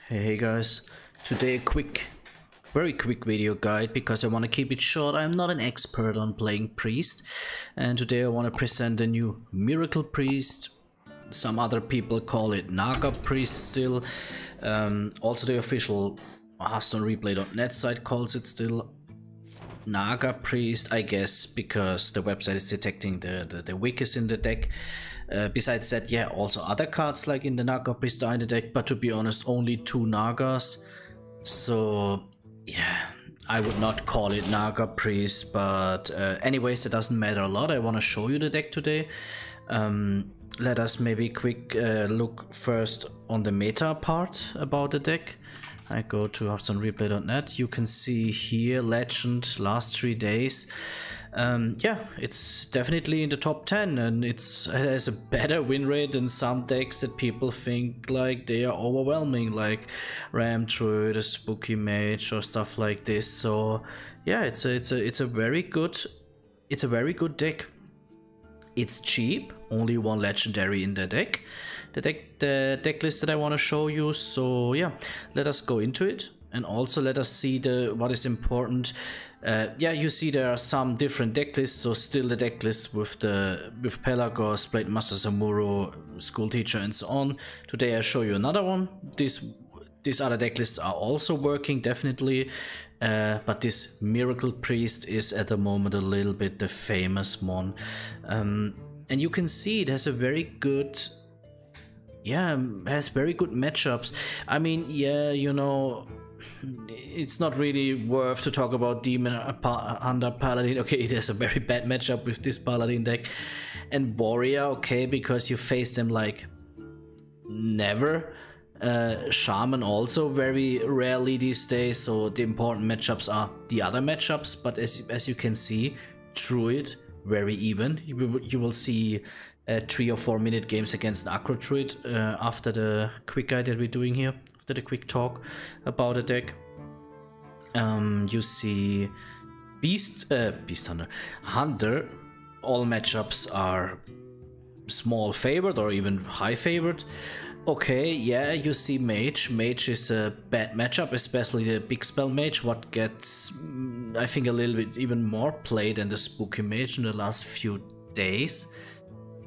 Hey guys, today a very quick video guide because I want to keep it short. I'm not an expert on playing Priest, and today I want to present a new Miracle Priest. Some other people call it Naga Priest still. Also the official Hearthstone site calls it still Naga Priest, I guess, because the website is detecting the Wig is in the deck. Besides that, yeah, also other cards like in the Naga Priest are in the deck, but to be honest, only 2 Nagas. So yeah, I would not call it Naga Priest, but anyways, it doesn't matter a lot. I want to show you the deck today. Let us maybe quick look first on the meta part about the deck. I go to hearthstonereplay.net. You can see here legend last 3 days. Yeah, it's definitely in the top 10, and it has a better win rate than some decks that people think like they are overwhelming, like Druid, a Spooky Mage or stuff like this. So yeah, it's a very good deck. It's cheap, only 1 legendary in the deck. The deck list that I want to show you. So yeah, let us go into it, and also let us see what is important. Yeah, you see there are some different deck lists. So still the deck lists with Pelagos, Blade Master Zamuro, School Teacher, and so on. Today I show you another one. These other deck lists are also working definitely, but this Miracle Priest is at the moment a little bit the famous one, and you can see it has a very good. Yeah, has very good matchups. I mean, yeah, you know, it's not really worth to talk about Demon Hunter Paladin. Okay, it has a very bad matchup with this Paladin deck. And Warrior, okay, because you face them like never. Shaman also very rarely these days, so the important matchups are the other matchups. But as you can see, Druid very even. You will see 3 or 4 minute games against Aggro Druid after the quick guide that we're doing here, after the quick talk about the deck. You see Beast Hunter. All matchups are small favored or even high favored. Okay, yeah, you see Mage. Mage is a bad matchup, especially the big spell Mage, what gets, I think, a little bit even more play than the Spooky Mage in the last few days.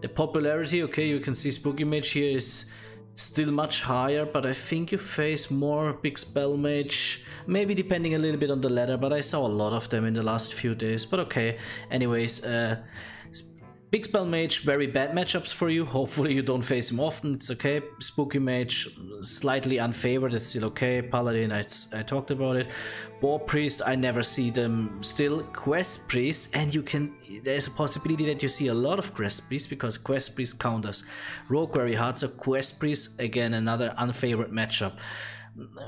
The popularity, okay, you can see Spooky Mage here is still much higher, but I think you face more big spell Mage, maybe depending a little bit on the ladder, but I saw a lot of them in the last few days. But okay, anyways, big spell Mage, very bad matchups for you. Hopefully you don't face him often, it's okay. Spooky Mage, slightly unfavored, it's still okay. Paladin, I talked about it. War Priest, I never see them. Still Quest Priest, and there's a possibility that you see a lot of Quest Priest, because Quest Priest counters Rogue very hard. So Quest Priest, again, another unfavored matchup.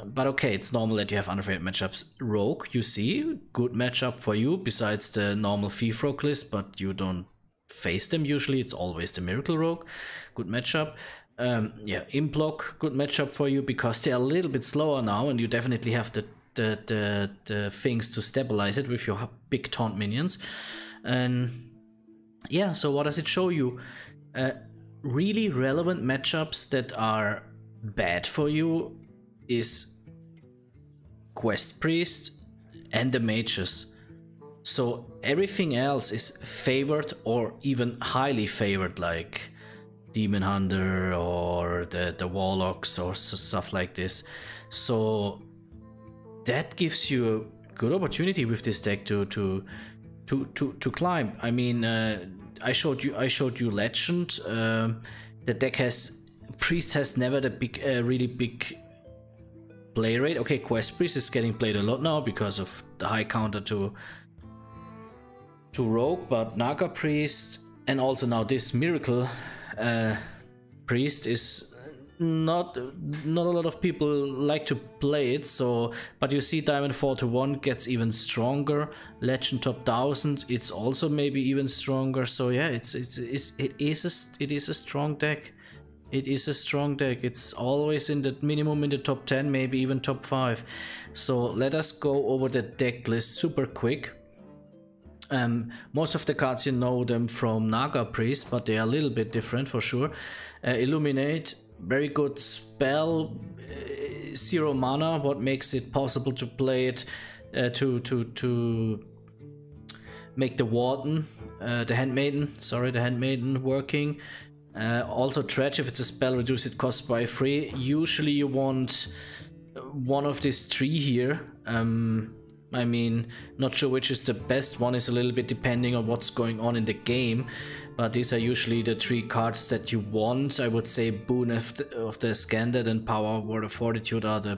But okay, it's normal that you have unfavored matchups. Rogue, you see, good matchup for you, besides the normal Thief Rogue list, but you don't face them usually. It's always the Miracle Rogue, good matchup. Yeah, Implock, good matchup for you, because they're a little bit slower now, and you definitely have the things to stabilize it with your big taunt minions. And yeah, so what does it show you? Really relevant matchups that are bad for you is Quest Priest and the Mages. So everything else is favored or even highly favored, like Demon Hunter or the Warlocks or stuff like this. So that gives you a good opportunity with this deck to climb. I mean, I showed you Legend. The deck has Priest has never the big, really big play rate. Okay, Quest Priest is getting played a lot now because of the high counter to Rogue, but Naga Priest and also now this Miracle Priest is not a lot of people like to play it. So, but you see Diamond 4-1 gets even stronger. Legend top 1000, it's also maybe even stronger. So yeah, it is a strong deck. It is a strong deck. It's always in the minimum in the top 10, maybe even top 5. So let us go over the deck list super quick. Most of the cards, you know them from Naga Priest, but they are a little bit different for sure. Illuminate, very good spell, 0 mana, what makes it possible to play it to make the Warden, the Handmaiden working. Also Dredge, if it's a spell, reduce its cost by 3. Usually you want one of these 3 here. I mean, not sure which is the best one, is a little bit depending on what's going on in the game, but these are usually the 3 cards that you want. I would say Boon of the Scandal and Power Word of Fortitude are the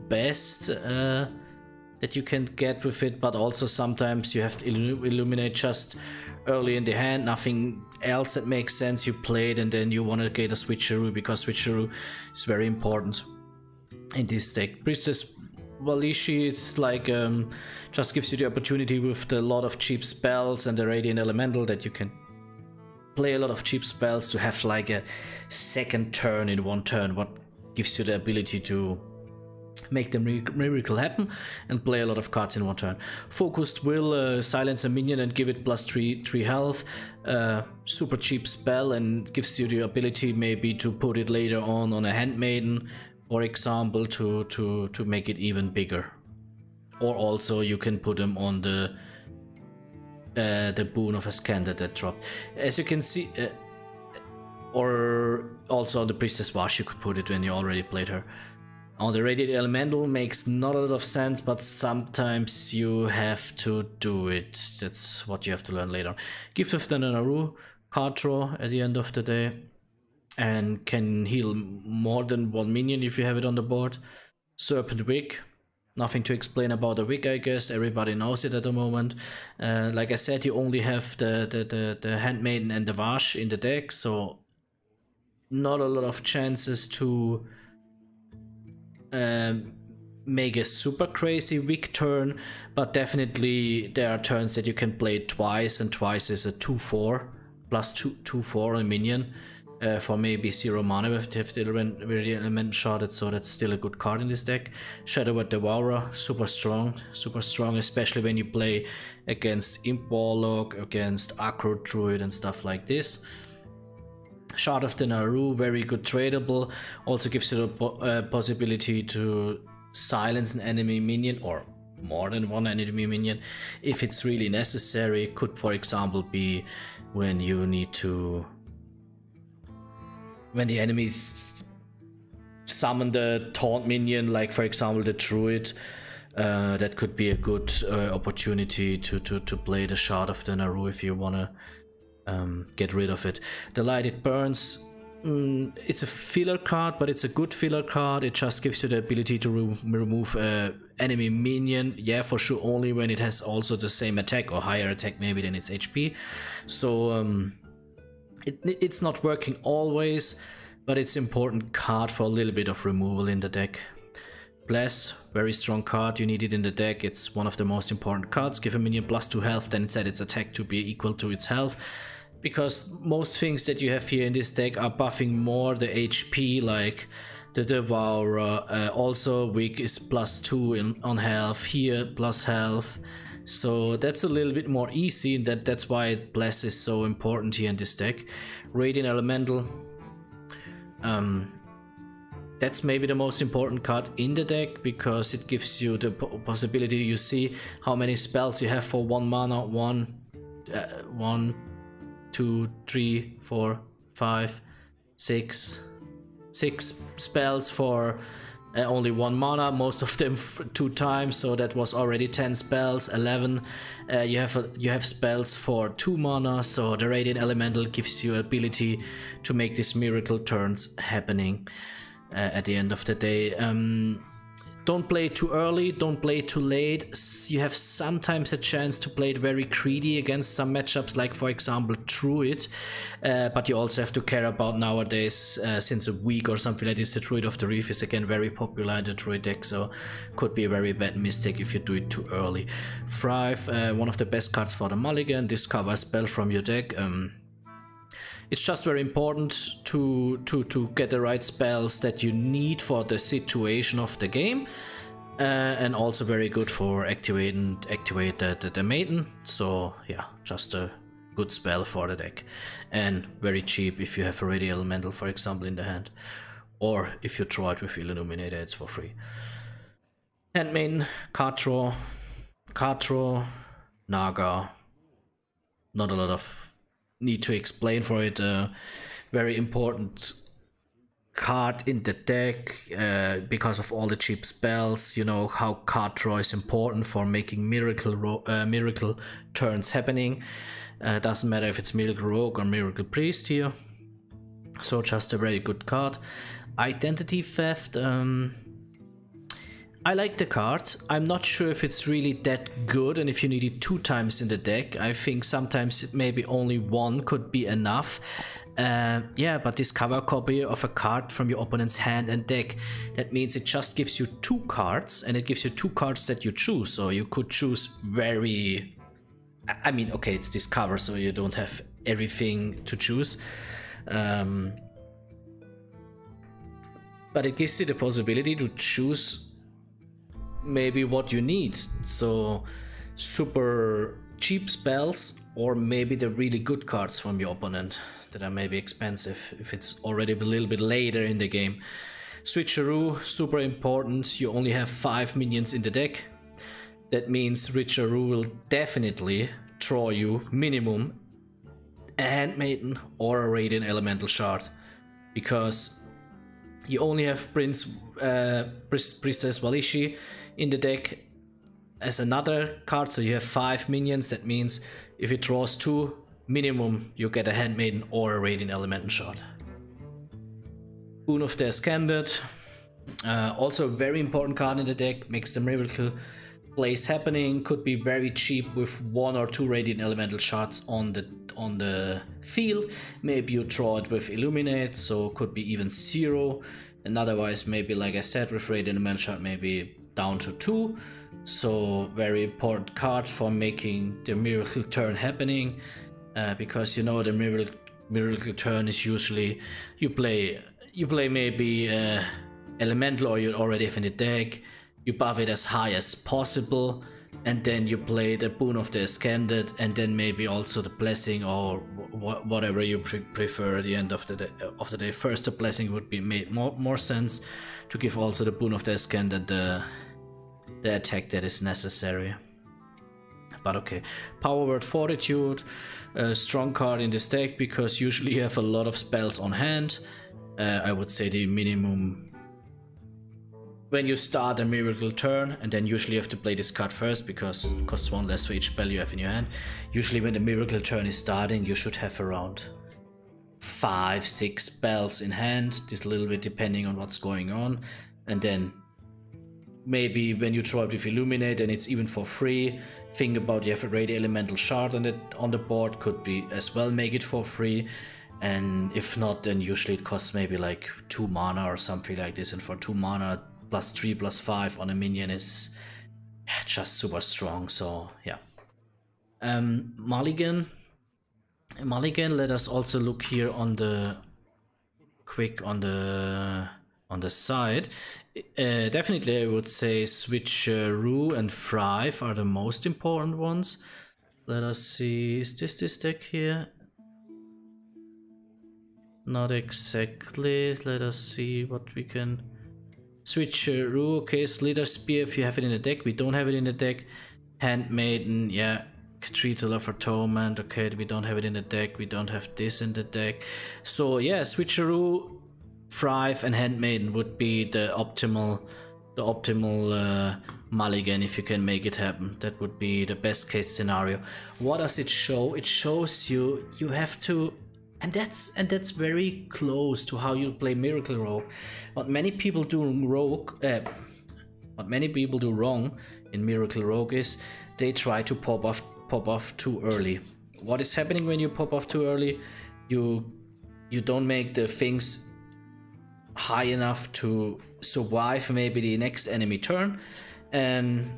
best that you can get with it, but also sometimes you have to Illuminate just early in the hand, nothing else that makes sense, you play it and then you want to get a Switcheroo, because Switcheroo is very important in this deck. Priestess Valishj is like, just gives you the opportunity with the lot of cheap spells and the Radiant Elemental that you can play a lot of cheap spells to have like a second turn in one turn, what gives you the ability to make the miracle happen and play a lot of cards in one turn. Focused will silence a minion and give it +3 health. Super cheap spell and gives you the ability maybe to put it later on a Handmaiden, for example, to make it even bigger. Or also you can put them on the Boon of a Scandal that dropped. As you can see, or also on the Priestess Valishj you could put it when you already played her. On the Radiant Elemental makes not a lot of sense, but sometimes you have to do it. That's what you have to learn later. Gift of the Naaru, card draw at the end of the day, and can heal more than 1 minion if you have it on the board. Serpent Wig, nothing to explain about the wig, I guess. Everybody knows it at the moment. Like I said, you only have the Handmaiden and the Valishj in the deck, so not a lot of chances to make a super crazy wig turn, but definitely there are turns that you can play twice, and twice is a 2/4 plus 2/4 a minion for maybe 0 mana with the element shot, so that's still a good card in this deck. Shadow at Devour, super strong, especially when you play against Imp Warlock, against Aggro Druid and stuff like this. Shard of the Naaru, very good tradable, also gives you the possibility to silence an enemy minion or more than one enemy minion if it's really necessary. Could for example be when you need to, when the enemies summon the taunt minion, like for example the Druid, that could be a good opportunity to play the Shard of the Naaru if you wanna get rid of it. The Light It Burns, it's a filler card, but it's a good filler card. It just gives you the ability to remove enemy minion, yeah, for sure, only when it has also the same attack or higher attack maybe than its HP. So it's not working always, but it's important card for a little bit of removal in the deck. Bless, very strong card, you need it in the deck. It's one of the most important cards. Give a minion +2 health, then set its attack to be equal to its health, because most things that you have here in this deck are buffing more the HP, like the Devour. Also Wig is +2 on health, here plus health, so that's a little bit more easy, and that's why Bless is so important here in this deck. Radiant Elemental, that's maybe the most important card in the deck, because it gives you the possibility, you see how many spells you have for 1 mana. 1, 2, 3, 4, 5, 6 spells for only 1 mana, most of them 2 times, so that was already 10 spells. 11 you have spells for 2 mana, so the Radiant Elemental gives you ability to make these miracle turns happening at the end of the day. Don't play too early, don't play too late. You have sometimes a chance to play it very greedy against some matchups, like for example Druid, but you also have to care about nowadays, since a week or something like this, the Druid of the Reef is again very popular in the Druid deck, so could be a very bad mistake if you do it too early. Thrive, one of the best cards for the mulligan, discover a spell from your deck. It's just very important to get the right spells that you need for the situation of the game, and also very good for activate the maiden. So yeah, just a good spell for the deck, and very cheap if you have already Elemental, for example, in the hand, or if you draw it with Illuminate, it's for free. Handmaiden, card draw, Naga. Not a lot of need to explain for it. Very important card in the deck because of all the cheap spells. You know how card draw is important for making miracle turns happening. Doesn't matter if it's Miracle Rogue or Miracle Priest here. So just a very good card. Identity Theft. I like the card. I'm not sure if it's really that good, and if you need it 2 times in the deck. I think sometimes maybe only 1 could be enough. Yeah, but discover a copy of a card from your opponent's hand and deck. That means it just gives you 2 cards, and it gives you 2 cards that you choose. So you could choose very... I mean, okay, it's discover, so you don't have everything to choose. But it gives you the possibility to choose maybe what you need. So super cheap spells, or maybe the really good cards from your opponent that are maybe expensive if it's already a little bit later in the game. Switcheroo, super important. You only have 5 minions in the deck. That means Switcheroo will definitely draw you minimum a Handmaiden or a Radiant Elemental Shard, because you only have Priestess Valishj in the deck as another card, so you have 5 minions. That means if it draws 2, minimum you get a Handmaiden or a Radiant Elemental Shard. Boon of the Ascended, also a very important card in the deck, makes the miracle plays happening. Could be very cheap with 1 or 2 Radiant Elemental Shards on the field. Maybe you draw it with Illuminate, so could be even 0, and otherwise maybe, like I said, with Radiant Elemental Shard maybe down to 2. So very important card for making the miracle turn happening, because you know the miracle turn is usually you play maybe Elemental, or you already have in the deck, you buff it as high as possible, and then you play the Boon of the Ascended, and then maybe also the Blessing, or whatever you prefer at the end of the day. First the Blessing would be made more sense, to give also the Boon of the Ascended the attack that is necessary. But okay, Power Word Fortitude, a strong card in this deck because usually you have a lot of spells on hand. I would say the minimum when you start a miracle turn, and then usually you have to play this card first because it costs 1 less for each spell you have in your hand. Usually when the miracle turn is starting, you should have around 5-6 spells in hand, this a little bit depending on what's going on. And then maybe when you draw it with Illuminate and it's even for free, think about you have a Radiant Elemental Shard on the board, could be as well make it for free. And if not, then usually it costs maybe like 2 mana or something like this, and for 2 mana +3/+5 on a minion is just super strong. So yeah. Mulligan, let us also look here on the side. Definitely I would say Switcheroo and Thrive are the most important ones. Let us see, is this deck here? Not exactly. Let us see what we can... Switcheroo, okay, Slither Spear if you have it in the deck. We don't have it in the deck. Handmaiden, yeah. Cathedral of Atonement, okay, we don't have it in the deck. We don't have this in the deck. So yeah, Switcheroo, Thrive and Handmaiden would be the optimal mulligan if you can make it happen. That would be the best case scenario. What does it show? It shows you have to... And that's very close to how you play Miracle Rogue. What many people do wrong in Miracle Rogue is they try to pop off too early. What is happening when you pop off too early? You don't make the things high enough to survive maybe the next enemy turn, and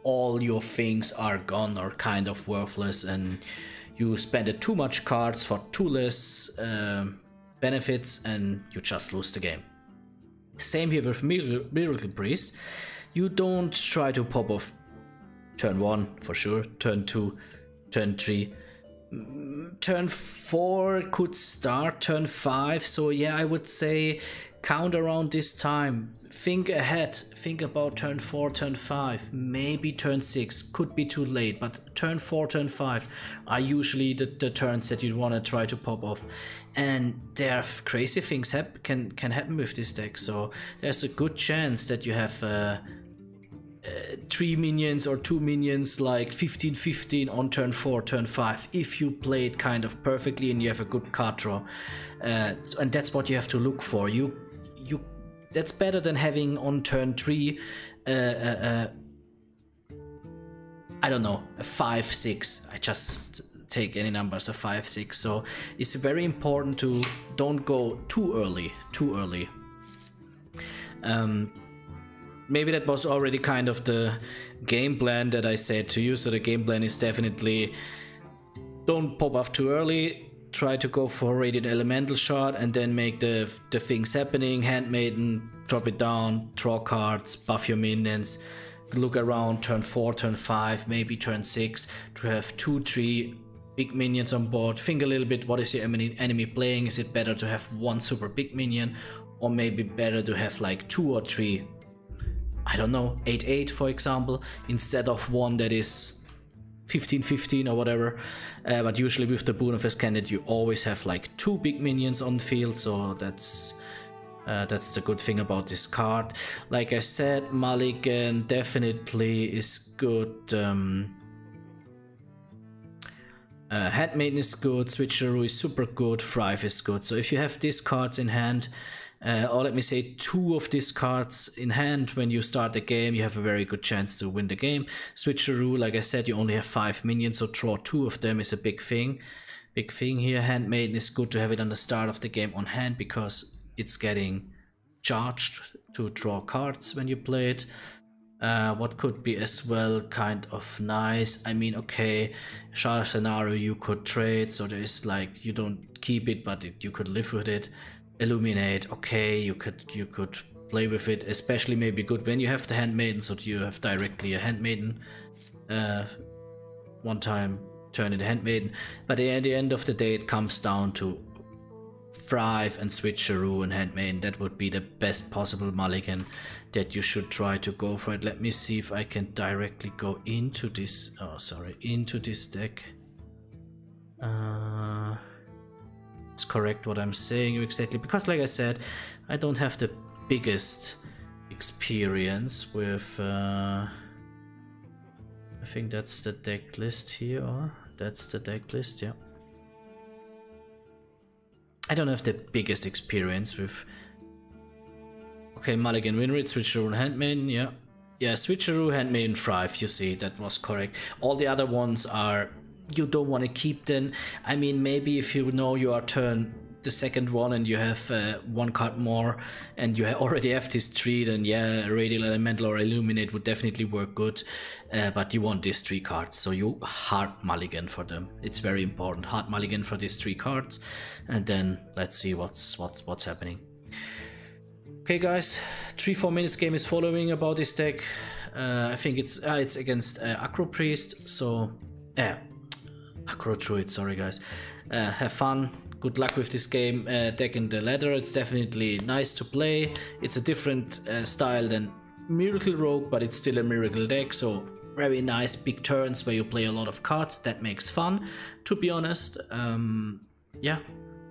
all your things are gone or kind of worthless, and you spend too much cards for too less benefits, and you just lose the game. Same here with Miracle Priest. You don't try to pop off turn 1 for sure, turn 2, turn 3. Turn 4 could start turn 5, so yeah, I would say count around this time. Think ahead, think about turn 4, turn 5, maybe turn 6, could be too late, but turn 4, turn 5 are usually the turns that you want to try to pop off. And there are crazy things can happen with this deck, so there's a good chance that you have 3 minions or 2 minions like 15-15 on turn 4, turn 5 if you play it kind of perfectly and you have a good card draw, and that's what you have to look for. That's better than having on turn 3 I don't know, a 5-6. I just take any numbers, a 5-6. So it's very important to don't go too early. Maybe that was already kind of the game plan that I said to you. So the game plan is definitely don't pop off too early. Try to go for a rated elemental shot and then make the things happening. Handmaiden, drop it down, draw cards, buff your minions. Look around turn 4, turn 5, maybe turn 6 to have 2-3 big minions on board. Think a little bit, what is your enemy playing? Is it better to have one super big minion, or maybe better to have like 2 or 3, I don't know, 8-8 for example, instead of one that is 15-15 or whatever. But usually with the Boon of Ascendant you always have like 2 big minions on the field, so that's the good thing about this card. Like I said, mulligan definitely is good. Handmaiden is good, Switcheroo is super good, Thrive is good. So if you have these cards in hand, or let me say 2 of these cards in hand when you start the game, you have a very good chance to win the game. Switcheroo, like I said, you only have 5 minions, so draw 2 of them is a big thing. Big thing here. Handmaiden is good to have it on the start of the game on hand because it's getting charged to draw cards when you play it. What could be as well kind of nice, I mean, okay, Shard of the Naaru you could trade, so there is like, you don't keep it, but you could live with it. Illuminate, okay, you could play with it, especially maybe good when you have the Handmaiden, so you have directly a Handmaiden one time turn into Handmaiden. But at the end of the day it comes down to Thrive and Switcheroo and Handmaiden. That would be the best possible mulligan that you should try to go for it. Let me see if I can directly go into this, into this deck. It's correct what I'm saying exactly, because like I said, I don't have the biggest experience with I think that's the deck list here, or that's the deck list, yeah. I don't have the biggest experience with, okay, mulligan win rate, Switcheroo and Handmaiden, yeah. Yeah, Switcheroo, Handmaiden, Thrive, you see, that was correct. All the other ones are, you don't want to keep them. I mean, maybe if you know you are turn the second one and you have 1 card more and you already have this 3, then yeah, Radial Elemental or Illuminate would definitely work good. But you want these 3 cards, so you hard mulligan for them. It's very important, hard mulligan for these 3 cards, and then let's see what's happening. Okay guys, 3-4 minutes game is following about this deck. I think it's against Aggro Priest, so Aggro Druid, sorry guys. Have fun, good luck with this game. Deck in the ladder, it's definitely nice to play. It's a different style than Miracle Rogue, but it's still a Miracle deck, so very nice big turns where you play a lot of cards. That makes fun, to be honest. Yeah,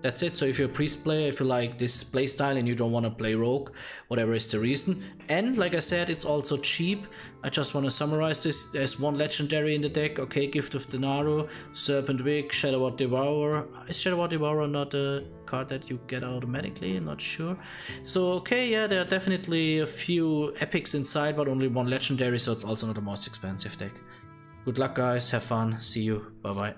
that's it. So if you're a priest player, if you like this playstyle and you don't want to play rogue, whatever is the reason. And like I said, it's also cheap. I just want to summarize this. There's 1 legendary in the deck. Okay, Gift of the Naaru, Serpent Wig, Shadow of Devour. Is Shadow of Devour not a card that you get automatically? Not sure. So okay, yeah, there are definitely a few epics inside, but only 1 legendary, so it's also not the most expensive deck. Good luck guys, have fun, see you, bye bye.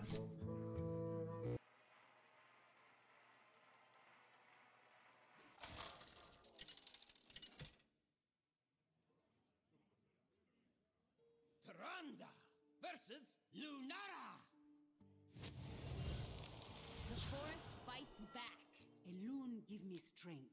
Versus Lunara. The forest fights back. Elune give me strength.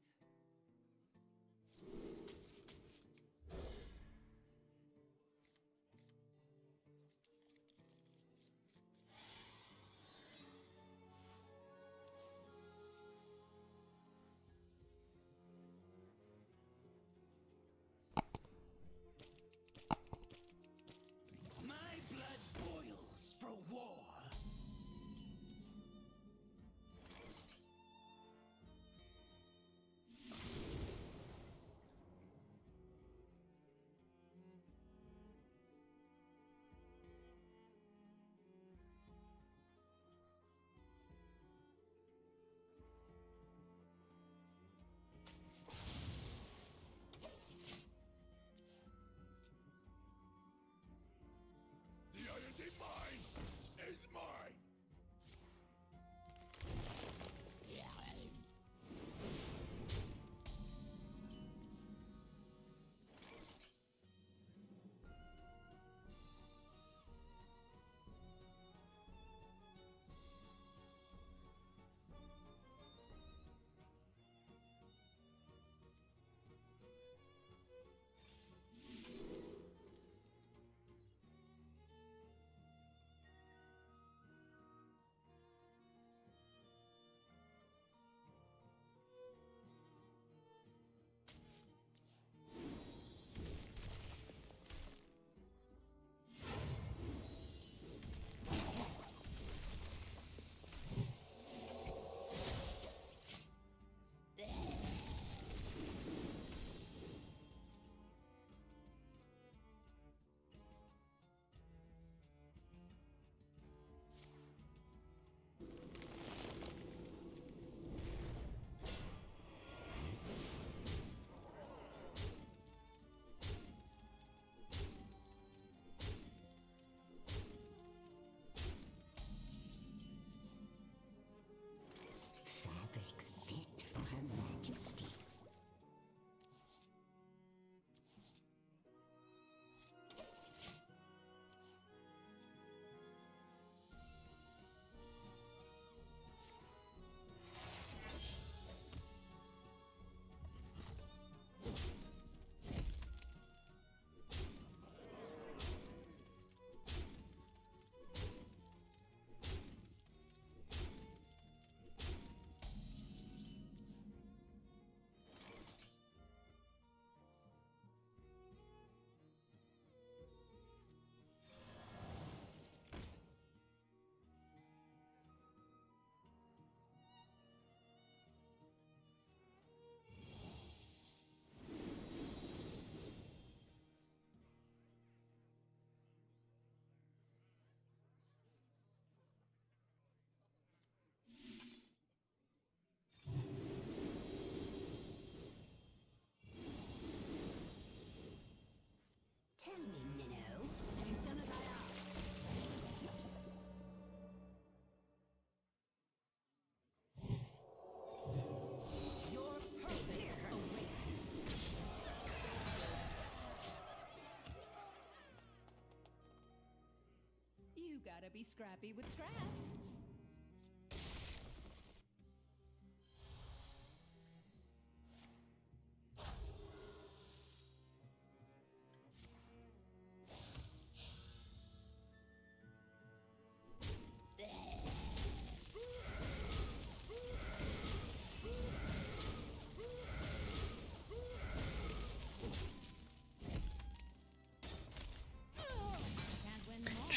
be scrappy with scraps.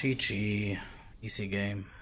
GG. Easy game.